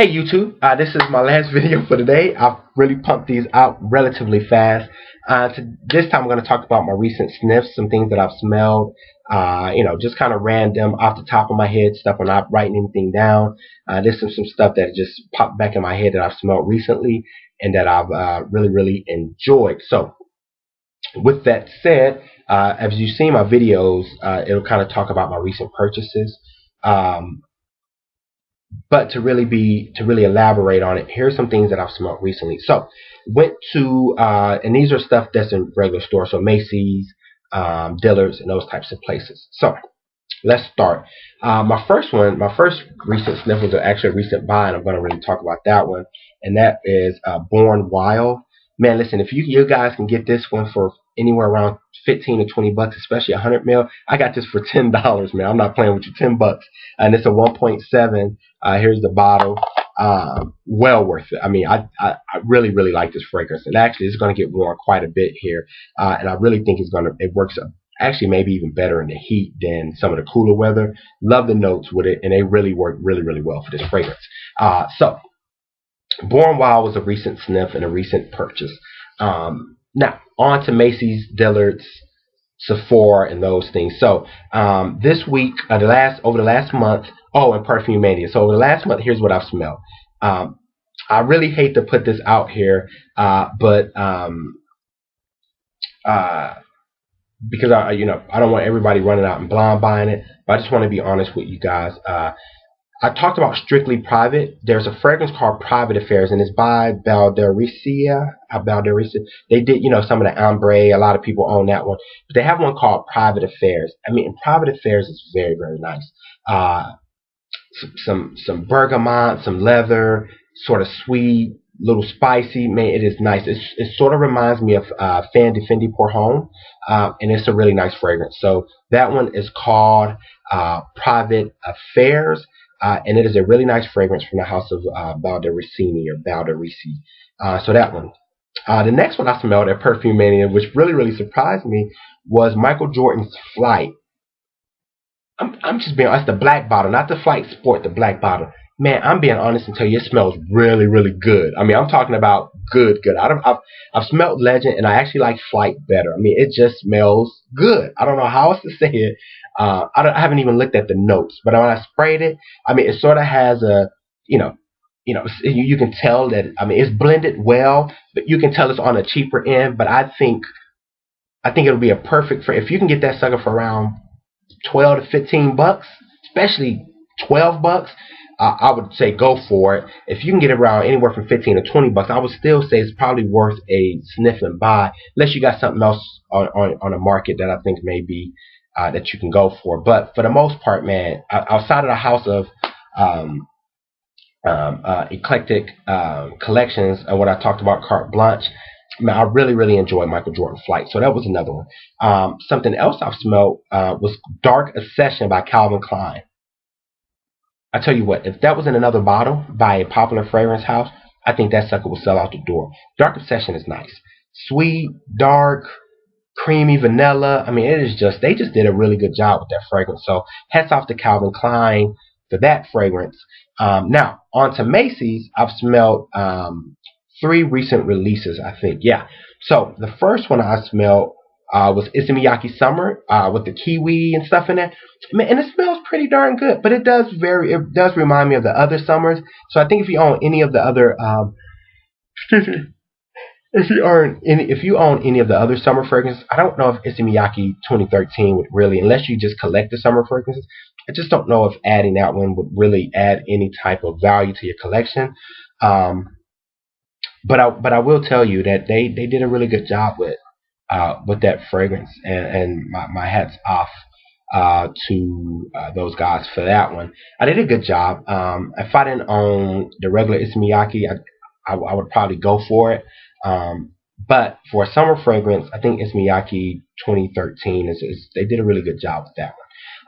Hey YouTube, this is my last video for today. I've really pumped these out relatively fast. This time I'm going to talk about my recent sniffs, some things that I've smelled, just kind of random off the top of my head stuff. I'm not writing anything down. This is some stuff that just popped back in my head that I've smelled recently and that I've really enjoyed. So with that said, as you see my videos, it'll kind of talk about my recent purchases. But to really elaborate on it, here's some things that I've smelled recently. So went to and these are stuff that's in regular stores, so Macy's, Dillard's, and those types of places. So let's start. My first recent sniff was actually a recent buy, and I'm going to really talk about that one, and that is Born Wild. Man, listen, if you guys can get this one for anywhere around 15 to 20 bucks, especially 100 mil, I got this for $10, man. I'm not playing with you, 10 bucks. And it's a 1.7. Here's the bottle. Well worth it. I mean, I really like this fragrance, and actually it's going to get worn quite a bit here, and I really think it works actually maybe even better in the heat than some of the cooler weather. Love the notes with it, and they really work really well for this fragrance. So Born Wild was a recent sniff and a recent purchase. Now on to Macy's, Dillard's, Sephora, and those things. So this week, over the last month, and Perfume Mania. So over the last month, here's what I've smelled. I really hate to put this out here, but because I don't want everybody running out and blind buying it. But I just want to be honest with you guys. I talked about Strictly Private. There's a fragrance called Private Affairs, and it's by Baldericia. They did, some of the ambre. A lot of people own that one. But they have one called Private Affairs. I mean, Private Affairs is very nice. Some bergamot, some leather, sort of sweet, little spicy. Man, it is nice. It sort of reminds me of Fendi Pour Homme, and it's a really nice fragrance. So that one is called Private Affairs. And it is a really nice fragrance from the house of Balderici. So that one. The next one I smelled at Perfume Mania, which really surprised me, was Michael Jordan's Flight. I'm just being honest. The black bottle, not the Flight Sport, the black bottle. Man, I'm being honest and tell you, it smells really good. I mean, I'm talking about good. I've smelled Legend, and I actually like Flight better. I mean, it just smells good. I don't know how else to say it. I haven't even looked at the notes, but when I sprayed it, I mean, it sort of has a, you can tell that, I mean, it's blended well, but you can tell it's on a cheaper end. But I think it'll be a perfect for, if you can get that sucker for around 12 to 15 bucks, especially 12 bucks. I would say go for it. If you can get it around anywhere from 15 to 20 bucks, I would still say it's probably worth a sniff and buy, unless you got something else on the market that I think maybe that you can go for. But for the most part, man, outside of the house of eclectic collections and what I talked about, Carte Blanche, man, I really enjoyed Michael Jordan Flight. So that was another one. Something else I've smelled was Dark Obsession by Calvin Klein. I tell you what, if that was in another bottle by a popular fragrance house, I think that sucker will sell out the door. Dark Obsession is nice. Sweet, dark, creamy vanilla. I mean, they just did a really good job with that fragrance. So hats off to Calvin Klein for that fragrance. Now, on to Macy's, I've smelled 3 recent releases, I think. Yeah. So the first one I smelled was Issey Summer with the kiwi and stuff in it. And it smells pretty darn good, but it does remind me of the other summers. So I think if you own any of the other if you own any of the other summer fragrances, I don't know if Issey 2013 would really, unless you just collect the summer fragrances, I just don't know if adding that one would really add any type of value to your collection. But I will tell you that they did a really good job with that fragrance, and my hat's off to those guys for that one. I did a good job. If I didn't own the regular Issey Miyake, I would probably go for it. But for a summer fragrance, I think Issey Miyake 2013 they did a really good job with that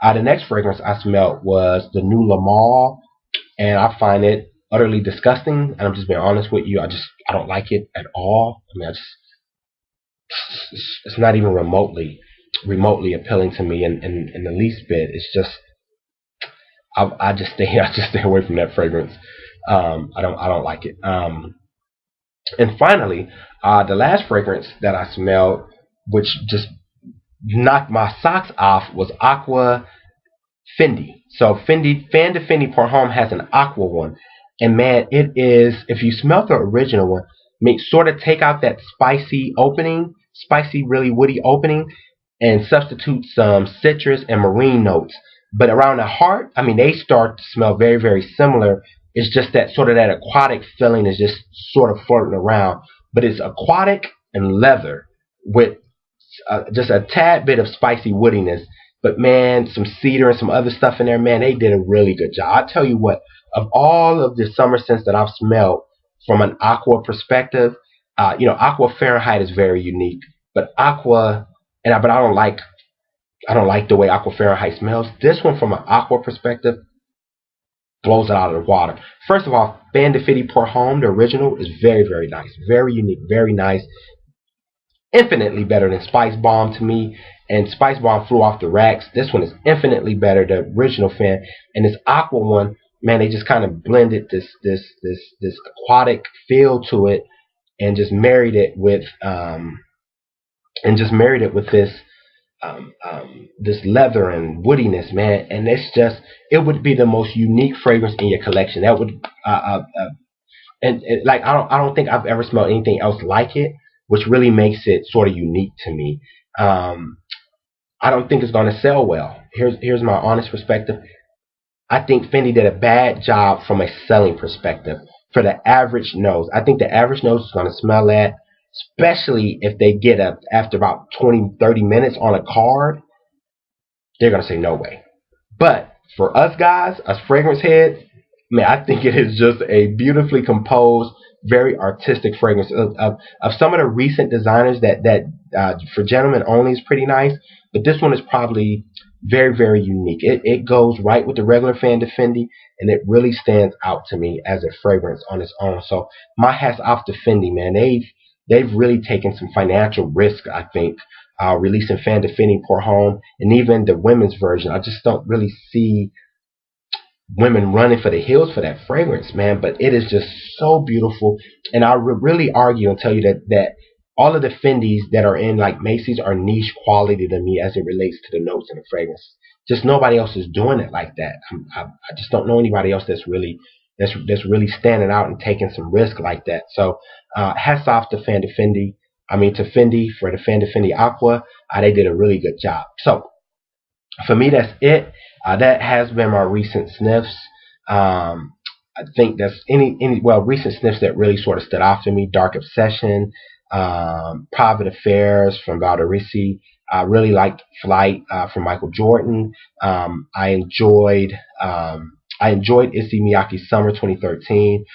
one. The next fragrance I smelled was the new Le Male, and I find it utterly disgusting. And I'm just being honest with you. I don't like it at all. I mean, it's not even remotely appealing to me in the least bit. It's just I just stay away from that fragrance. I don't like it. And finally, the last fragrance that I smelled, which just knocked my socks off, was Acqua Fendi. So Fan de Fendi Pour Homme has an aqua one, and man, it is. If you smell the original one, make sort of take out that spicy, really woody opening, and substitute some citrus and marine notes. But around the heart, I mean, they start to smell very, very similar. It's just that sort of that aquatic feeling is just sort of floating around. But it's aquatic and leather with just a tad bit of spicy woodiness. But man, some cedar and some other stuff in there, man, they did a really good job. I tell you what, of all of the summer scents that I've smelled from an aqua perspective, Aqua Fahrenheit is very unique, but Aqua, but I don't like the way Aqua Fahrenheit smells. This one, from an aqua perspective, blows it out of the water. First of all, Fan de Fendi Pour Homme, the original, is very, very nice, very unique, very nice, infinitely better than Spice Bomb to me. And Spice Bomb flew off the racks. This one is infinitely better, the original Fan. And this Aqua one, man, they just kind of blended this aquatic feel to it, and just married it with this leather and woodiness, man. And it would be the most unique fragrance in your collection. That would like, I don't think I've ever smelled anything else like it, which really makes it sort of unique to me. Um, I don't think it's going to sell well. Here's my honest perspective. I think Fendi did a bad job from a selling perspective for the average nose. I think the average nose is going to smell that, especially if they get up after about 20, 30 minutes on a card. They're going to say no way. But for us guys, us fragrance heads, man, I think it is just a beautifully composed, very artistic fragrance of some of the recent designers that for gentlemen only is pretty nice, but this one is probably very, very unique. It goes right with the regular Fan de Fendi, and it really stands out to me as a fragrance on its own. So my hat's off to Fendi, man. They've really taken some financial risk, I think, releasing Fan de Fendi Pour Homme, and even the women's version. I just don't really see women running for the hills for that fragrance, man. But it is just so beautiful, and I would really argue and tell you that all of the Fendis that are in like Macy's are niche quality to me as it relates to the notes and the fragrance. Just nobody else is doing it like that. I just don't know anybody else that's really standing out and taking some risk like that. So hats off to Fan de Fendi. I mean, to Fendi for the Fan de Fendi Aqua. They did a really good job. So for me, that's it. That has been my recent sniffs. I think that's recent sniffs that really sort of stood out to me. Dark Obsession, Private Affairs from Valderisi. I really liked Flight from Michael Jordan. I enjoyed Issey Summer 2013.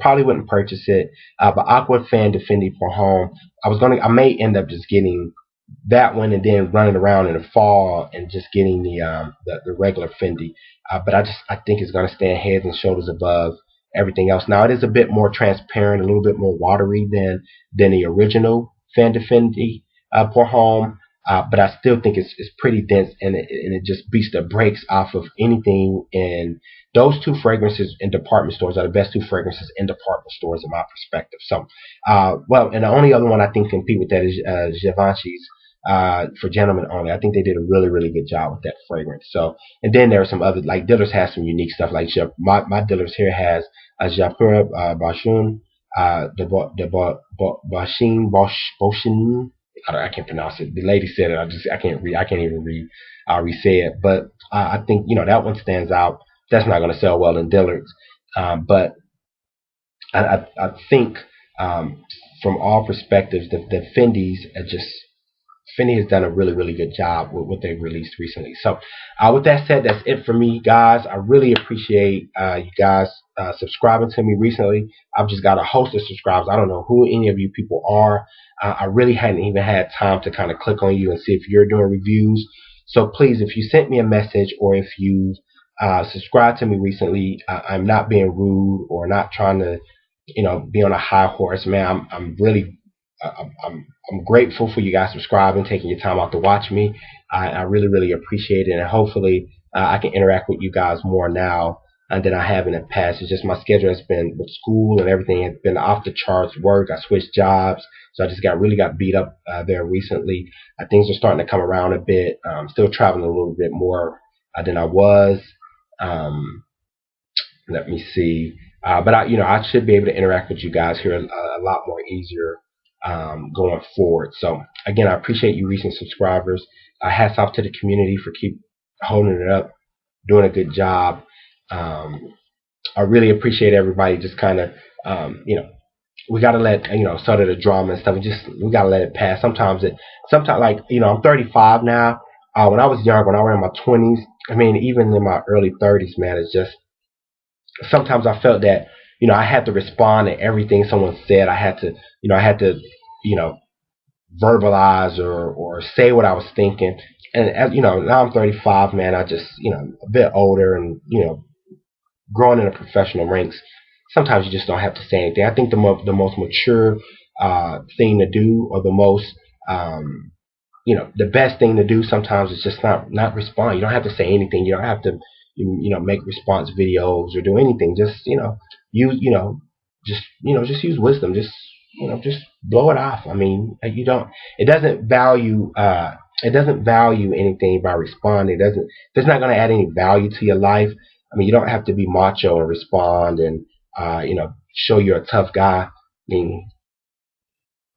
Probably wouldn't purchase it, but Aqua Fan de Fendi Pour Homme. I may end up just getting that one and then running around in the fall and just getting the regular Fendi. But I think it's going to stand heads and shoulders above everything else. Now it is a bit more transparent, a little bit more watery than the original Fan de Fendi Pour Homme. But I still think it's pretty dense, and it just beats the brakes off of anything. And those two fragrances in department stores are the best two fragrances in department stores in my perspective. So, and the only other one I think can compete with that is Givenchy's for gentlemen only. I think they did a really, really good job with that fragrance. So, and then there are some other, like Dillard's has some unique stuff. Like my Dillard's here has Japura Bashun, Bashin Boshin. I can't pronounce it. The lady said it. I can't read. I can't even read. I'll re-say it. But I think that one stands out. That's not going to sell well in Dillard's. But I think from all perspectives, the Fendi's Fendi has done a really, really good job with what they've released recently. So, with that said, that's it for me, guys. I really appreciate you guys subscribing to me recently. I've just got a host of subscribers. I don't know who any of you people are. I really hadn't even had time to kind of click on you and see if you're doing reviews. So please, if you sent me a message or if you subscribed to me recently, I'm not being rude or not trying to, be on a high horse, man. I'm really I'm grateful for you guys subscribing, taking your time out to watch me. I really, really appreciate it, and hopefully I can interact with you guys more now than I have in the past. It's just my schedule has been with school and everything has been off the charts work. I switched jobs, so I just really got beat up there recently. Things are starting to come around a bit. Still traveling a little bit more than I was. Um, Let me see. But I should be able to interact with you guys here a lot more easier going forward. So again, I appreciate you recent subscribers. Hats off to the community for keep holding it up, doing a good job. Um, I really appreciate everybody just kind of, we gotta let sort of the drama and stuff. We gotta let it pass. Sometimes like I'm 35 now. When I was young, when I was in my 20s, I mean even in my early 30s, man, it's just sometimes I felt that I had to respond to everything someone said. I had to you know verbalize or say what I was thinking. And as now I'm 35, man. I just a bit older and growing in the professional ranks. Sometimes you just don't have to say anything. I think the most mature thing to do, or the most the best thing to do sometimes is just not respond. You don't have to say anything. You don't have to make response videos or do anything. Just use just use wisdom. Just blow it off. I mean, you don't. It doesn't value anything by responding. It's not going to add any value to your life. I mean, you don't have to be macho and respond and show you're a tough guy. I mean,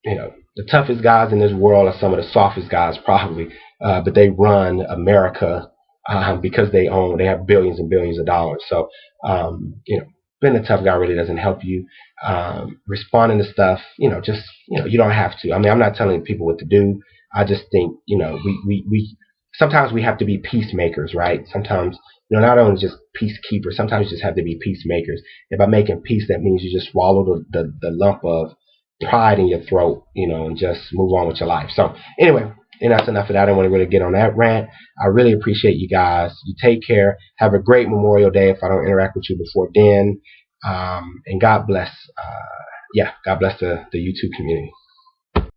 the toughest guys in this world are some of the softest guys probably, but they run America because they have billions and billions of dollars. So being a tough guy really doesn't help you. Responding to stuff, just you don't have to. I mean, I'm not telling people what to do. I just think we sometimes we have to be peacemakers, right? Sometimes not only just peacekeepers. Sometimes you just have to be peacemakers. And by making peace, that means you just swallow the lump of pride in your throat, and just move on with your life. So anyway, and that's enough of that. I don't want to really get on that rant. I really appreciate you guys. You take care. Have a great Memorial Day if I don't interact with you before then. And God bless. God bless the YouTube community.